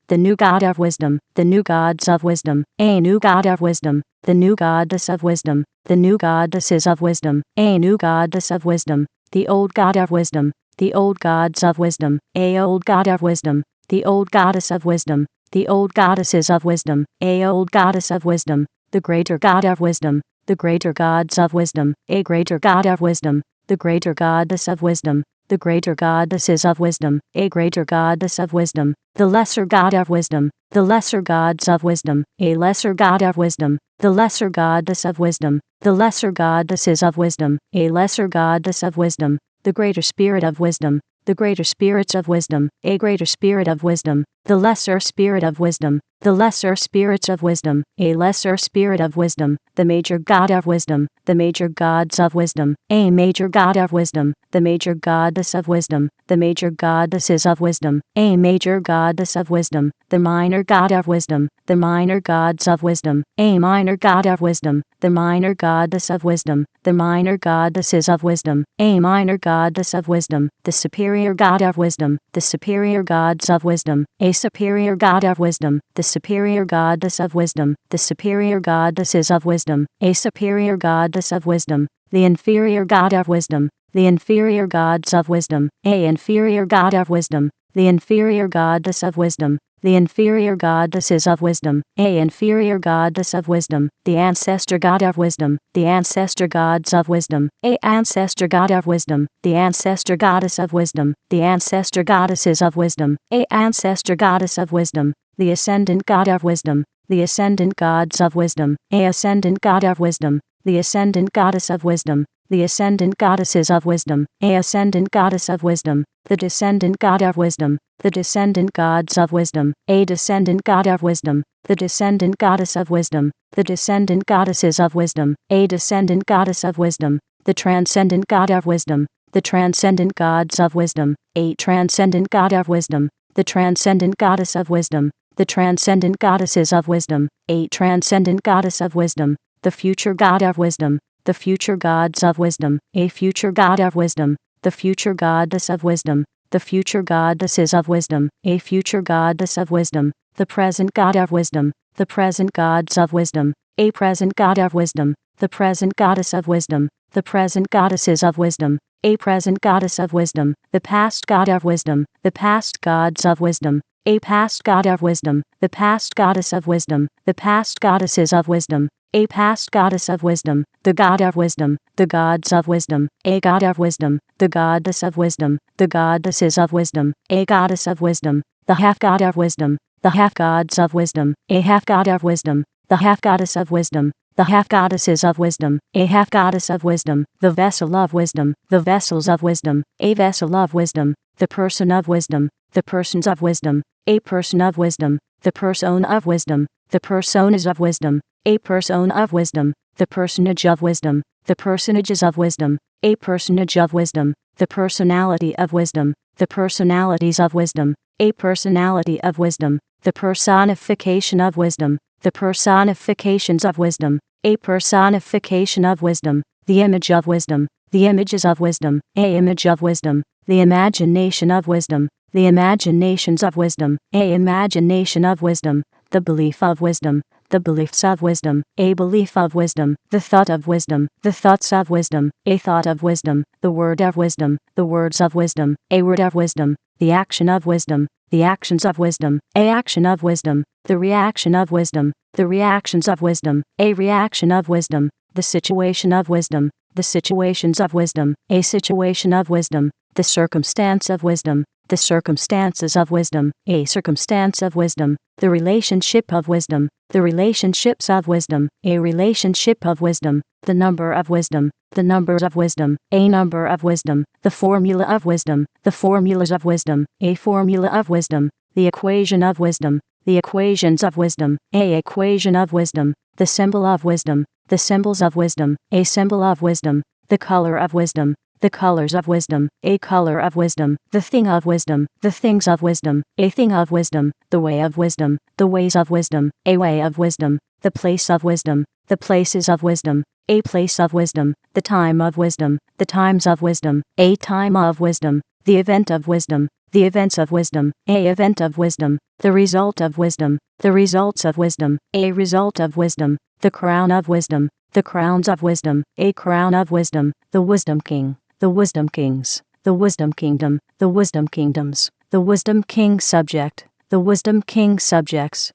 the new God of wisdom, the new gods of wisdom, a new God of wisdom, the new goddess of wisdom, the new goddesses of wisdom, a new goddess of wisdom, the old God of wisdom, the old gods of wisdom, a old God of wisdom, the old goddess of wisdom, the old goddesses of wisdom, a old goddess of wisdom, the greater God of wisdom, the greater gods of wisdom, a greater God of wisdom, the greater goddess of wisdom, the greater goddesses of wisdom, a greater goddess of wisdom, the lesser God of wisdom, the lesser gods of wisdom, a lesser God of wisdom, the lesser goddess of wisdom, the lesser goddesses of wisdom, a lesser goddess of wisdom, the greater spirit of wisdom, the greater spirits of wisdom, a greater spirit of wisdom, the lesser spirit of wisdom, the lesser spirits of wisdom, a lesser spirit of wisdom, the major God of wisdom, the major gods of wisdom, a major God of wisdom, the major goddess of wisdom, the major goddesses of wisdom, a major goddess of wisdom, the minor God of wisdom, the minor gods of wisdom, a minor God of wisdom, the minor goddess of wisdom, the minor goddesses of wisdom, a minor goddess of wisdom, the superior God of wisdom, the superior gods of wisdom, a superior God of wisdom, the superior goddess of wisdom, the superior goddesses of wisdom, a superior goddess of wisdom, the inferior God of wisdom, the inferior gods of wisdom, a inferior God of wisdom, the inferior goddess of wisdom, the inferior goddesses of wisdom, a inferior goddess of wisdom, the ancestor God of wisdom, the ancestor gods of wisdom, a ancestor God of wisdom, the ancestor goddess of wisdom, the ancestor goddesses of wisdom, a ancestor goddess of wisdom, the ascendant God of wisdom, the ascendant gods of wisdom, a ascendant God of wisdom, the ascendant goddess of wisdom, the ascendant goddesses of wisdom, a ascendant goddess of wisdom, the descendant God of wisdom, the descendant gods of wisdom, a descendant God of wisdom, the descendant goddess of wisdom, the descendant goddesses of wisdom, a descendant goddess of wisdom, the transcendent God of wisdom, the transcendent gods of wisdom, a transcendent God of wisdom, the transcendent goddess of wisdom, the transcendent goddesses of wisdom, a transcendent goddess of wisdom, the future God of wisdom, the future gods of wisdom, a future God of wisdom, the future goddess of wisdom, the future goddesses of wisdom, a future goddess of wisdom, the present God of wisdom, the present gods of wisdom, a present God of wisdom, the present goddess of wisdom, the present goddesses of wisdom, a present goddess of wisdom, the past God of wisdom, the past gods of wisdom, a past God of wisdom, the past goddess of wisdom, the past goddesses of wisdom, a past goddess of wisdom, the God of wisdom, the gods of wisdom, a God of wisdom, the goddess of wisdom, the goddesses of wisdom, a goddess of wisdom, the half God of wisdom, the half gods of wisdom, a half God of wisdom, the half goddess of wisdom, the half goddesses of wisdom, a half goddess of wisdom, the vessel of wisdom, the vessels of wisdom, a vessel of wisdom, the person of wisdom, the persons of wisdom, a person of wisdom, the person of wisdom, the personas of wisdom, a person of wisdom, the personage of wisdom, the personages of wisdom, a personage of wisdom, the personality of wisdom, the personalities of wisdom, a personality of wisdom, the personification of wisdom, the personifications of wisdom, a personification of wisdom, the image of wisdom, the images of wisdom, a image of wisdom, the imagination of wisdom, the imaginations of wisdom, a imagination of wisdom, the belief of wisdom, the beliefs of wisdom, a belief of wisdom, the thought of wisdom, the thoughts of wisdom, a thought of wisdom, the word of wisdom, the words of wisdom, a word of wisdom, the action of wisdom, the actions of wisdom, a action of wisdom, the reaction of wisdom, the reactions of wisdom, a reaction of wisdom, the situation of wisdom, the situations of wisdom, a situation of wisdom, the circumstance of wisdom, the circumstances of wisdom, a circumstance of wisdom, the relationship of wisdom, the relationships of wisdom, a relationship of wisdom, the number of wisdom, the numbers of wisdom, a number of wisdom, the formula of wisdom, the formulas of wisdom, a formula of wisdom, the equation of wisdom, the equations of wisdom, a equation of wisdom, the symbol of wisdom, the symbols of wisdom, a symbol of wisdom, the color of wisdom, the colors of wisdom, a color of wisdom, the thing of wisdom, the things of wisdom, a thing of wisdom, the way of wisdom, the ways of wisdom, a way of wisdom, the place of wisdom, the places of wisdom, a place of wisdom, the time of wisdom, the times of wisdom, a time of wisdom, the event of wisdom, the events of wisdom, a event of wisdom, the result of wisdom, the results of wisdom, a result of wisdom, the crown of wisdom, the crowns of wisdom, a crown of wisdom, the wisdom king, the wisdom kings, the wisdom kingdom, the wisdom kingdoms, the wisdom king subject, the wisdom king subjects,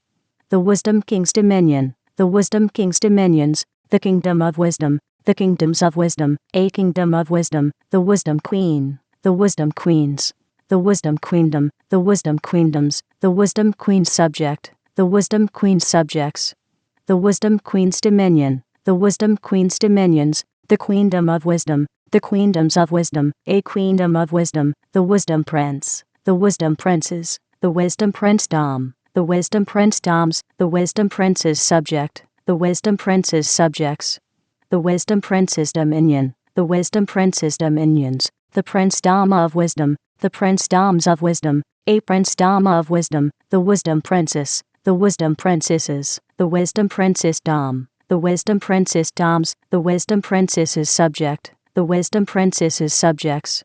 the wisdom king's dominion, the wisdom king's dominions, the kingdom of wisdom, the kingdoms of wisdom, a kingdom of wisdom, the wisdom queen, the wisdom queens, the wisdom queendom, the wisdom queendoms, the wisdom queen subject, the wisdom queen subjects, the wisdom queen's dominion, the wisdom queen's dominions, the queendom of wisdom, the queendoms of wisdom, a queendom of wisdom, the wisdom prince, the wisdom princes, the wisdom princedom, the wisdom princedoms, the wisdom prince's subject, the wisdom prince's subjects, the wisdom prince's dominion, the wisdom prince's dominions, the princedom of wisdom, the princedoms of wisdom, a princedom of wisdom, the wisdom princess, the wisdom princesses, the wisdom princessdom, the wisdom princessdoms, the wisdom princess's subject, the wisdom princess's subjects,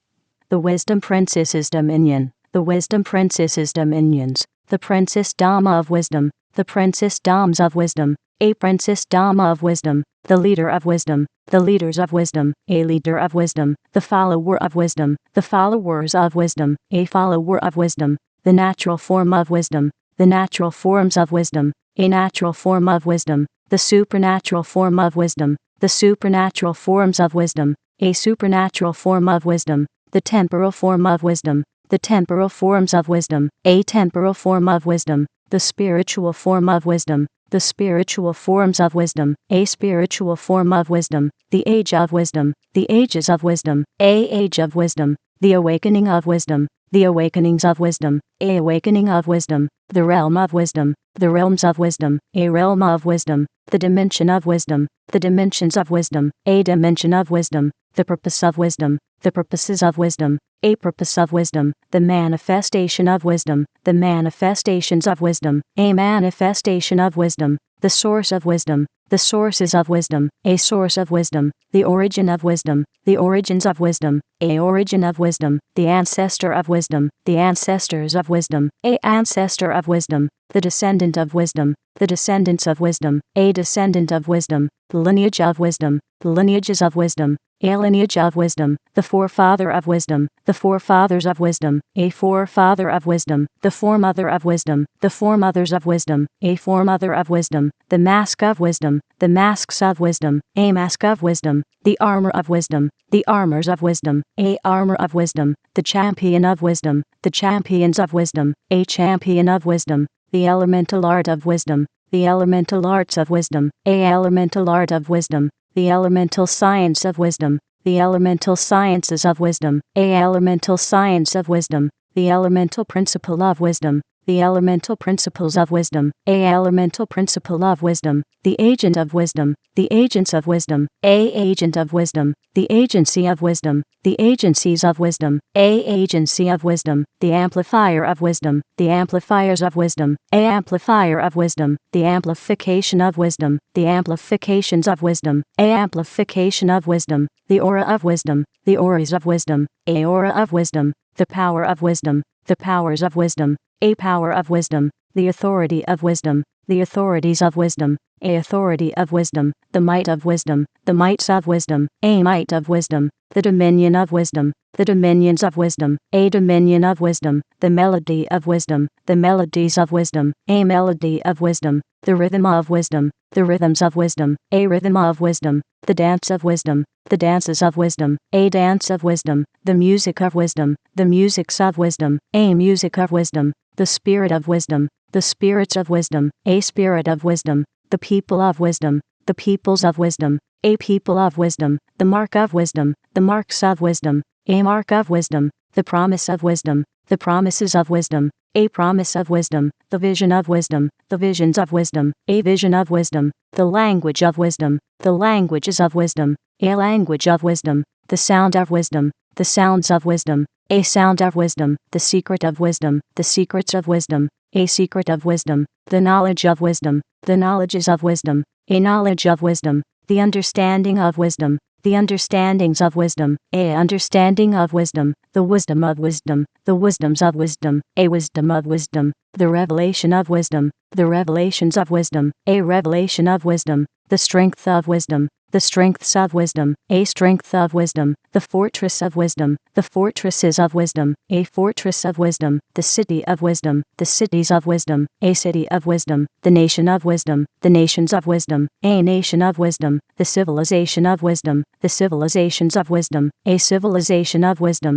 the wisdom princess's dominion, the wisdom princess's dominions, the princessdom of wisdom, the princessdoms of wisdom, a princessdom of wisdom, the leader of wisdom, the leaders of wisdom, a leader of wisdom, the follower of wisdom, the followers of wisdom, a follower of wisdom, the natural form of wisdom, the natural forms of wisdom, a natural form of wisdom, the supernatural form of wisdom, the supernatural forms of wisdom, a supernatural form of wisdom, the temporal form of wisdom, the temporal forms of wisdom, a temporal form of wisdom, the spiritual form of wisdom, the spiritual forms of wisdom, a spiritual form of wisdom, the age of wisdom, the ages of wisdom, a age of wisdom, the awakening of wisdom, the awakenings of wisdom, a awakening of wisdom, the realm of wisdom, the realms of wisdom, a realm of wisdom, the dimension of wisdom, the dimensions of wisdom, a dimension of wisdom, the purpose of wisdom, the purposes of wisdom, a purpose of wisdom, the manifestation of wisdom, the manifestations of wisdom, a manifestation of wisdom, the source of wisdom, the sources of wisdom, a source of wisdom, the origin of wisdom, the origins of wisdom, a origin of wisdom, the ancestor of wisdom, the ancestors of wisdom, a ancestor of wisdom, the descendant of wisdom, the descendants of wisdom, a descendant of wisdom, the lineage of wisdom, the lineages of wisdom, a lineage of wisdom, the forefather of wisdom, the forefathers of wisdom, a forefather of wisdom, the foremother of wisdom, the foremothers of wisdom, a foremother of wisdom, the mask of wisdom, the masks of wisdom, a mask of wisdom, the armor of wisdom, the armors of wisdom, a armor of wisdom, the champion of wisdom, the champions of wisdom, a champion of wisdom, the elemental art of wisdom, the elemental arts of wisdom, a elemental art of wisdom, the elemental science of wisdom, the elemental sciences of wisdom, a elemental science of wisdom, the elemental principle of wisdom, the elemental principles of wisdom, a elemental principle of wisdom, the agent of wisdom, the agents of wisdom, a agent of wisdom, the agency of wisdom, the agencies of wisdom, a agency of wisdom, the amplifier of wisdom, the amplifiers of wisdom, a amplifier of wisdom, the amplification of wisdom, the amplifications of wisdom, a amplification of wisdom, the aura of wisdom, the auras of wisdom, a aura of wisdom, the power of wisdom, the powers of wisdom, a power of wisdom, the authority of wisdom, the authorities of wisdom, a authority of wisdom, the might of wisdom, the mights of wisdom, a might of wisdom, the dominion of wisdom, the dominions of wisdom, a dominion of wisdom, the melody of wisdom, the melodies of wisdom, a melody of wisdom, the rhythm of wisdom, the rhythms of wisdom, a rhythm of wisdom, the dance of wisdom, the dances of wisdom, a dance of wisdom, the music of wisdom, the musics of wisdom, a music of wisdom, the spirit of wisdom, the spirits of wisdom, a spirit of wisdom, the people of wisdom, the peoples of wisdom, a people of wisdom, the mark of wisdom, the marks of wisdom, a mark of wisdom, the promise of wisdom, the promises of wisdom, a promise of wisdom, the vision of wisdom, the visions of wisdom, a vision of wisdom, the language of wisdom, the languages of wisdom, a language of wisdom, the sound of wisdom, the sounds of wisdom, a sound of wisdom, the secret of wisdom, the secrets of wisdom, a secret of wisdom, the knowledge of wisdom, the knowledges of wisdom, a knowledge of wisdom, the understanding of wisdom, the understandings of wisdom, a understanding of wisdom, the wisdom of wisdom, the wisdoms of wisdom, a wisdom of wisdom, the revelation of wisdom, the revelations of wisdom, a revelation of wisdom, the strength of wisdom, the strengths of wisdom, a strength of wisdom, the fortress of wisdom, the fortresses of wisdom, a fortress of wisdom, the city of wisdom, the cities of wisdom, a city of wisdom, the nation of wisdom, the nations of wisdom, a nation of wisdom, the civilization of wisdom, the civilizations of wisdom, a civilization of wisdom,